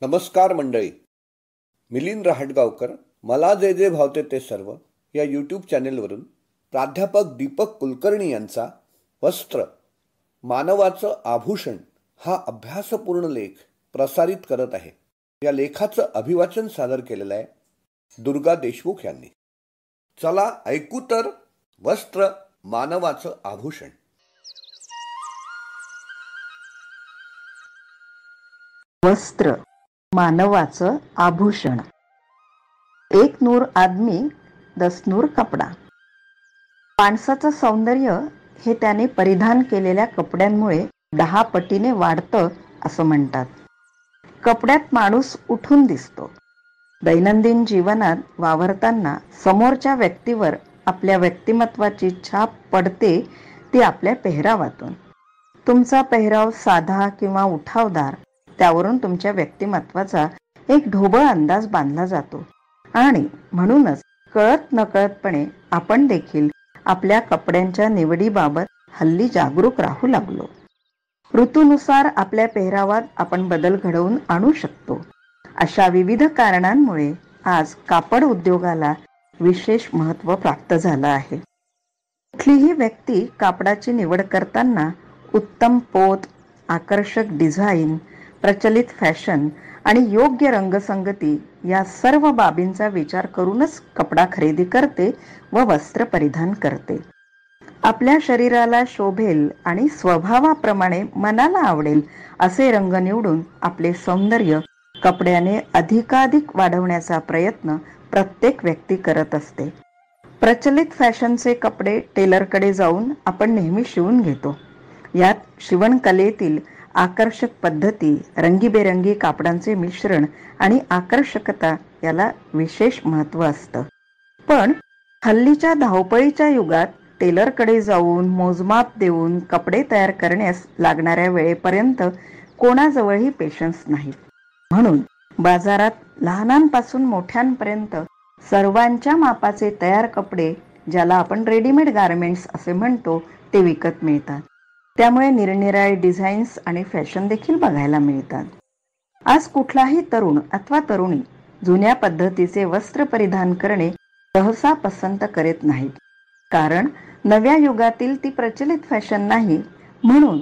नमस्कार मंडळी. मिलिंद रहाटगावकर मला जे जे भावते ते सर्व या यूट्यूब चॅनेलवरून प्राध्यापक दीपक कुलकर्णी यांचा वस्त्र मानवाचं आभूषण हा अभ्यासपूर्ण लेख प्रसारित करत आहे. या लेखाचं अभिवाचन सादर केलेलं आहे दुर्गा देशमुख यांनी. चला ऐकू तर. वस्त्र मानवाचं आभूषण. वस्त्र मानवाचं आभूषण. एक नूर आदमी 10 नूर कपडा. माणसाचं सौंदर्य हे त्याने परिधान केलेल्या कपड्यांमुळे 10 पटीने वाढतं असं म्हणतात. कपड्यात माणूस उठून दिसतो. दैनंदिन जीवनात वावरताना समोरच्या व्यक्तीवर आपल्या व्यक्तिमत्वाची छाप पडते ती आपल्या पेहरावातून. तुमचा पेहराव साधा किंवा उठावदार, त्यावरून तुमच्या व्यक्तिमत्वाचा एक ढोबळ अंदाज बांधला जातो आणि म्हणूनच कळत नकळतपणे आपण देखील आपल्या कपड्यांच्या निवडीबाबत हल्ली जागरूक राहू लागलो. ऋतूनुसार आपल्या पेहरावात आपण बदल घडवून आणू शकतो. अशा विविध कारणांमुळे आज कापड उद्योगाला विशेष महत्त्व प्राप्त झालं आहे. कुठलीही व्यक्ती कापडाची निवड करताना उत्तम पोत, आकर्षक डिझाईन, प्रचलित फॅशन आणि योग्य रंगसंगती या सर्व बाबींचा विचार करूनच कपडा खरेदी करते व वस्त्र परिधान करते. आपल्या शरीराला शोभेल आणि स्वभावाप्रमाणे मनाला आवडेल असे रंग निवडून आपले सौंदर्य कपड्याने अधिकाधिक वाढवण्याचा प्रयत्न प्रत्येक व्यक्ती करत असते. प्रचलित फॅशनचे कपडे टेलरकडे जाऊन आपण नेहमी शिवून घेतो. यात शिवणकलेतील आकर्षक पद्धती, रंगीबेरंगी कापडांचे मिश्रण आणि आकर्षकता याला विशेष महत्त्व असतं. पण हल्लीच्या धावपळीच्या युगात टेलरकडे जाऊन मोजमाप देऊन कपडे तयार करण्यास लागणाऱ्या वेळेपर्यंत कोणाजवळही पेशन्स नाहीत. म्हणून बाजारात लहानांपासून मोठ्यांपर्यंत सर्वांच्या मापाचे तयार कपडे, ज्याला आपण रेडीमेड गारमेंट्स असे म्हणतो, ते विकत मिळतात. त्यामुळे निरनिराळे डिझाईन्स आणि फॅशन देखील बघायला मिळतात. आज कुठलाही तरुण अथवा तरुणी जुन्या पद्धतीचे वस्त्र परिधान करणे सहसा पसंत करीत नाहीत. कारण नव्या युगातील ती प्रचलित फॅशन नाही. म्हणून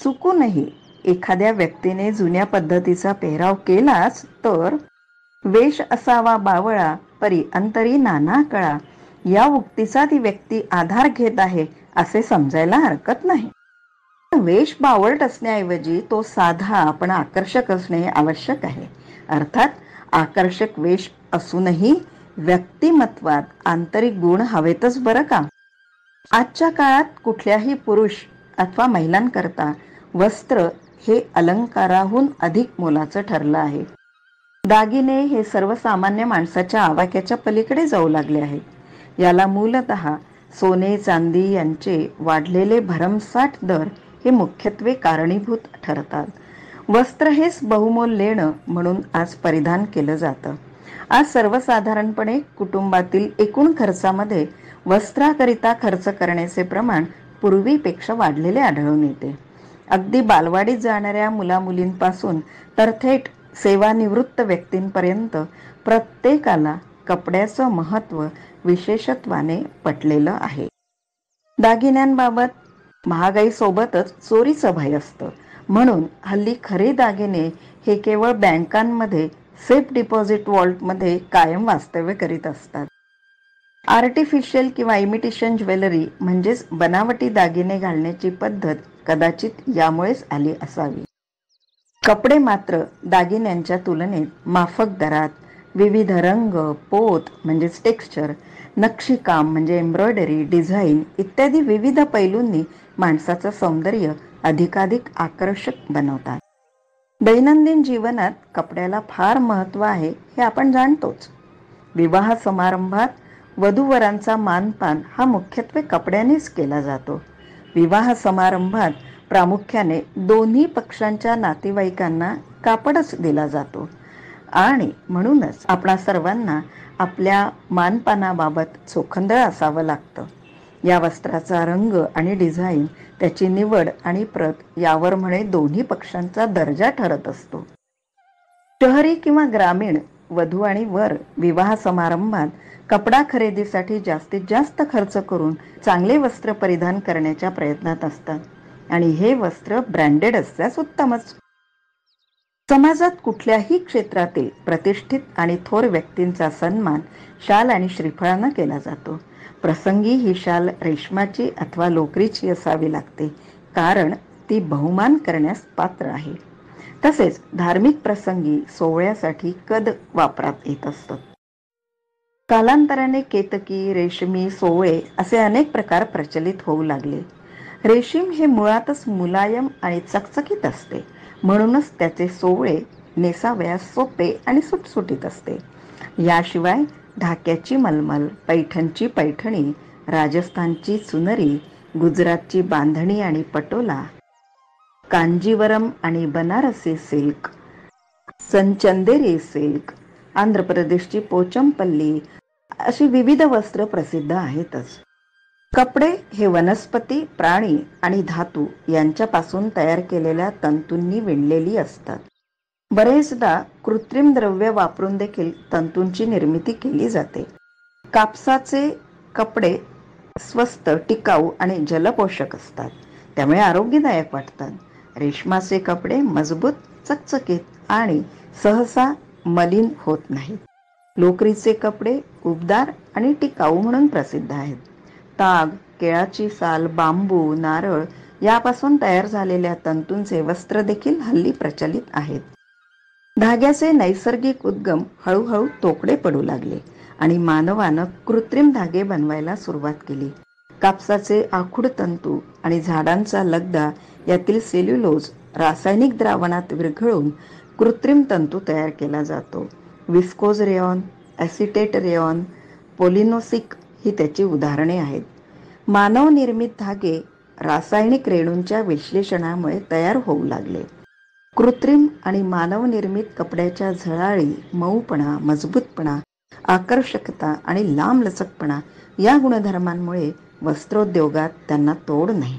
चुकूनही एखाद्या व्यक्तीने जुन्या पद्धतीचा पेहराव केलाच तर वेश असावा बावळा परी अंतरी नाना कळा या उक्तीचा ती व्यक्ती आधार घेत आहे असे समजायला हरकत नाही. वेश बावळट असण्याऐवजी तो साधा पण आकर्षक असणे आवश्यक आहे. अर्थात आकर्षक वेश असूनही व्यक्तिमत्वात आंतरिक गुण हवेतच बरं का. आजच्या काळात कुठल्याही पुरुष अथवा महिलांकरता वस्त्र हे अलंकाराहून अधिक मोलाचं ठरलं आहे. दागिने हे सर्वसामान्य माणसाच्या आवाक्याच्या पलीकडे जाऊ लागले आहेत. याला मूलतः सोने चांदी यांचे वाढलेले भरमसाठ दर हे मुख्यत्वे कारणीभूत ठरतात. वस्त्र हेच बहुमोल लेणं म्हणून आज परिधान केलं जातं. आज सर्वसाधारणपणे कुटुंबातील एकूण खर्चामध्ये वस्त्राकरिता खर्च करण्याचे प्रमाण पूर्वीपेक्षा वाढलेले आढळून येते. अगदी बालवाडीत जाणाऱ्या मुलामुलींपासून तर थेट सेवानिवृत्त व्यक्तींपर्यंत प्रत्येकाला कपड्याचं महत्त्व विशेषत्वाने पटलेलं आहे. दागिन्यांबाबत महागाईसोबतच चोरीचं भय असतं. म्हणून हल्ली खरे दागिने हे केवळ बँकांमध्ये सेफ डिपॉझिट वॉल्टमध्ये कायम वास्तव्य करीत असतात. आर्टिफिशियल किंवा इमिटेशन ज्वेलरी म्हणजेच बनावटी दागिने घालण्याची पद्धत कदाचित यामुळेच आली असावी. कपडे मात्र दागिन्यांच्या तुलनेत माफक दरात विविध रंग, पोत म्हणजेच टेक्स्चर, नक्षीकाम म्हणजे एम्ब्रॉयडरी, डिझाईन इत्यादी विविध पैलूंनी माणसाचं सौंदर्य अधिकाधिक आकर्षक बनवतात. दैनंदिन जीवनात कपड्याला फार महत्त्व आहे हे आपण जाणतोच. विवाह समारंभात वधूवरांचा मानपान हा मुख्यत्वे कपड्यानेच केला जातो. विवाह समारंभात प्रामुख्याने दोन्ही पक्षांच्या नातेवाईकांना कापडच दिला जातो आणि म्हणूनच आपणा सर्वांना आपल्या मानपानाबाबत चोखंदळ असावं लागतं. या वस्त्राचा रंग आणि डिझाईन, त्याची निवड आणि प्रत यावर म्हणे दोन्ही पक्षांचा दर्जा ठरत असतो. शहरी किंवा ग्रामीण वधू आणि वर विवाह समारंभात कपडा खरेदीसाठी जास्तीत जास्त खर्च करून चांगले वस्त्र परिधान करण्याच्या प्रयत्नात असतात आणि हे वस्त्र ब्रँडेड असल्यास उत्तमच. समाजात कुठल्याही क्षेत्रातील प्रतिष्ठित आणि थोर व्यक्तींचा सन्मान शाल आणि श्रीफळानं केला जातो. प्रसंगी ही शाल रेशमाची अथवा लोकरीची असावी लागते, कारण ती बहुमान करण्यास पात्र आहे. तसेच धार्मिक प्रसंगी सोहळ्यासाठी कद वापरात येत असतात. कालांतराने केतकी, रेशमी, सोवळे असे अनेक प्रकार प्रचलित होऊ लागले. रेशीम हे मुळातच मुलायम आणि चकचकीत असते, म्हणूनच त्याचे सोवळे नेसावयास सोपे आणि सुटसुटीत असते. याशिवाय ढाक्याची मलमल, पैठणची पैठणी, राजस्थानची चुनरी, गुजरातची बांधणी आणि पटोला, कांजीवरम आणि बनारसी सिल्क, चंदेरी सिल्क, आंध्र प्रदेशची पोचमपल्ली अशी विविध वस्त्र प्रसिद्ध आहेतच. कपडे हे वनस्पती, प्राणी आणि धातू यांच्यापासून तयार केलेल्या तंतूंनी विणलेली असतात. बरेचदा कृत्रिम द्रव्य वापरून देखील तंतूंची निर्मिती केली जाते. कापसाचे कपडे स्वस्त, टिकाऊ आणि जलपोषक असतात, त्यामुळे आरोग्यदायक वाटतात. रेशमाचे कपडे मजबूत, चकचकीत आणि सहसा मलिन होत नाहीत. लोकरीचे कपडे उबदार आणि टिकाऊ म्हणून प्रसिद्ध आहेत. ताग, केळाची साल, बांबू, नारळ यापासून तयार झालेल्या तंतूंचे वस्त्र देखील हल्ली प्रचलित आहेत. धाग्याचे नैसर्गिक उद्गम हळूहळू तोकडे पडू लागले आणि मानवानं कृत्रिम धागे बनवायला सुरुवात केली. कापसाचे आखूड तंतू आणि झाडांचा लगदा यातील सेल्युलोज रासायनिक द्रावणात विरघळून कृत्रिम तंतू तयार केला जातो. विस्कोज रेयॉन, ॲसिटेट रेयॉन, पॉलिनोसिक ही त्याची उदाहरणे आहेत. मानवनिर्मित धागे रासायनिक रेणूंच्या विश्लेषणामुळे तयार होऊ लागले. कृत्रिम आणि मानवनिर्मित कपड्याच्या झळाळी, मऊपणा, मजबूतपणा, आकर्षकता आणि लांबलचकपणा या गुणधर्मांमुळे वस्त्रोद्योगात त्यांना तोड नाही.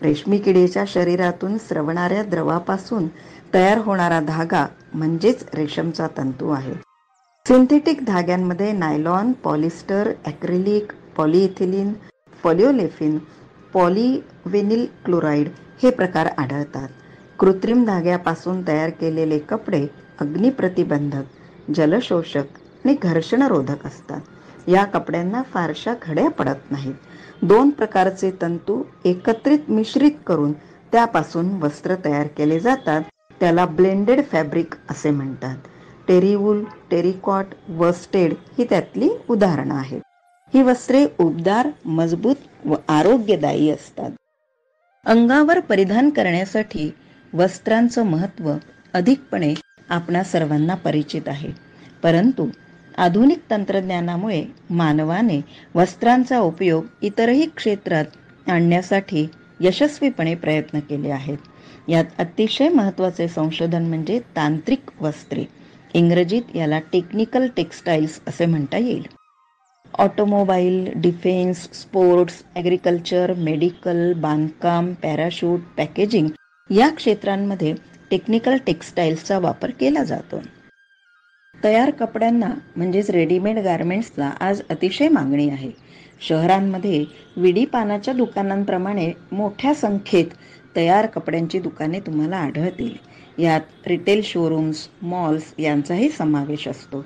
रेशमी किडीच्या शरीरातून स्रवणाऱ्या द्रवापासून तयार होणारा धागा म्हणजेच रेशमचा तंतू आहे. सिंथेटिक धाग्यांमध्ये नायलॉन, पॉलिस्टर, ॲक्रिलिक, पॉलिइथिलीन, पॉलिओलेफिन, पॉलिव्हिनिल क्लोराईड हे प्रकार आढळतात. कृत्रिम धाग्यापासून तयार केलेले कपडे अग्निप्रतिबंधक, जलशोषक आणि घर्षणरोधक असतात. या कपड्यांना फारशा घड्या पडत नाहीत. 2 प्रकारचे तंतू एकत्रित मिश्रित करून त्यापासून वस्त्र तयार केले जातात. त्याला ब्लेंडेड फॅब्रिक असे म्हणतात. टेरीवूल, टेरिकॉट, वर्स्टेड ही त्यातली उदाहरणं आहेत. ही वस्त्रे उबदार, मजबूत व आरोग्यदायी असतात. अंगावर परिधान करण्यासाठी वस्त्रांचं महत्त्व अधिकपणे आपणा सर्वांना परिचित आहे. परंतु आधुनिक तंत्रज्ञानामुळे मानवाने वस्त्रांचा उपयोग इतरही क्षेत्रात आणण्यासाठी यशस्वीपणे प्रयत्न केले आहेत. यात अतिशय महत्त्वाचे संशोधन म्हणजे तांत्रिक वस्त्रे. इंग्रजीत याला टेक्निकल टेक्स्टाईल्स असे म्हणता येईल. Automobile, defence, sports, agriculture, medical, बांधकाम, पॅराशूट, पॅकेजिंग या क्षेत्रांमध्ये टेक्निकल टेक्स्टाईल्सचा वापर केला जातो. तयार कपड्यांना म्हणजेच रेडीमेड गारमेंट्सला आज अतिशय मागणी आहे. शहरांमध्ये विडी पानाच्या दुकानांप्रमाणे मोठ्या संख्येत तयार कपड्यांची दुकाने तुम्हाला आढळतील. यात रिटेल शोरूम्स, मॉल्स यांचाही समावेश असतो.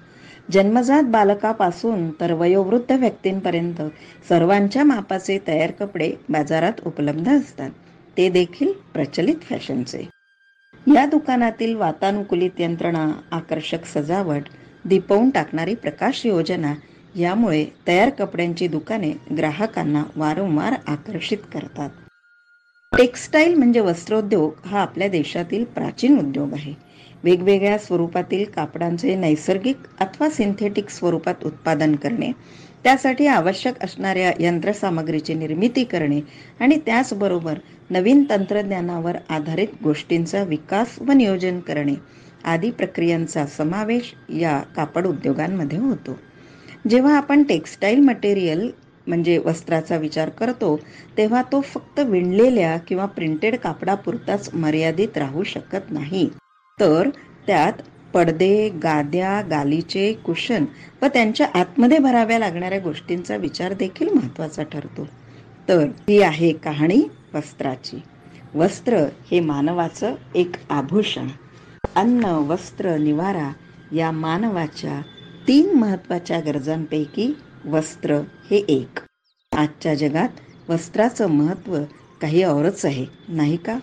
जन्मजात बालकापासून तर वयोवृद्ध व्यक्तींपर्यंत सर्वांच्या मापाचे तयार कपडे बाजारात उपलब्ध असतात, ते देखील प्रचलित फॅशनचे. या दुकानातील वातानुकूलित यंत्रणा, आकर्षक सजावट, दिपवून टाकणारी प्रकाश योजना यामुळे तयार कपड्यांची दुकाने ग्राहकांना वारंवार आकर्षित करतात. टेक्स्टाईल म्हणजे वस्त्रोद्योग हा आपल्या देशातील प्राचीन उद्योग आहे. वेगवेगळ्या स्वरूपातील कापडांचे नैसर्गिक अथवा सिंथेटिक स्वरूपात उत्पादन करणे, त्यासाठी आवश्यक असणाऱ्या यंत्रसामग्रीची निर्मिती करणे आणि त्याचबरोबर नवीन तंत्रज्ञानावर आधारित गोष्टींचा विकास व नियोजन करणे आदी प्रक्रियांचा समावेश या कापड उद्योगांमध्ये होतो. जेव्हा आपण टेक्स्टाईल मटेरियल म्हणजे वस्त्राचा विचार करतो, तेव्हा तो फक्त विणलेल्या किंवा प्रिंटेड कापडापुरताच मर्यादित राहू शकत नाही, तर त्यात पडदे, गाद्या, गालिचे, कुशन व त्यांच्या आतमध्ये भराव्या लागणाऱ्या गोष्टींचा विचार देखील महत्त्वाचा ठरतो. तर ही आहे कहाणी वस्त्राची. वस्त्र हे मानवाचं एक आभूषण. अन्न, वस्त्र, निवारा या मानवाच्या 3 महत्त्वाच्या गरजांपैकी वस्त्र हे एक. आजच्या जगात वस्त्राचं महत्त्व काही औरच आहे, नाही का?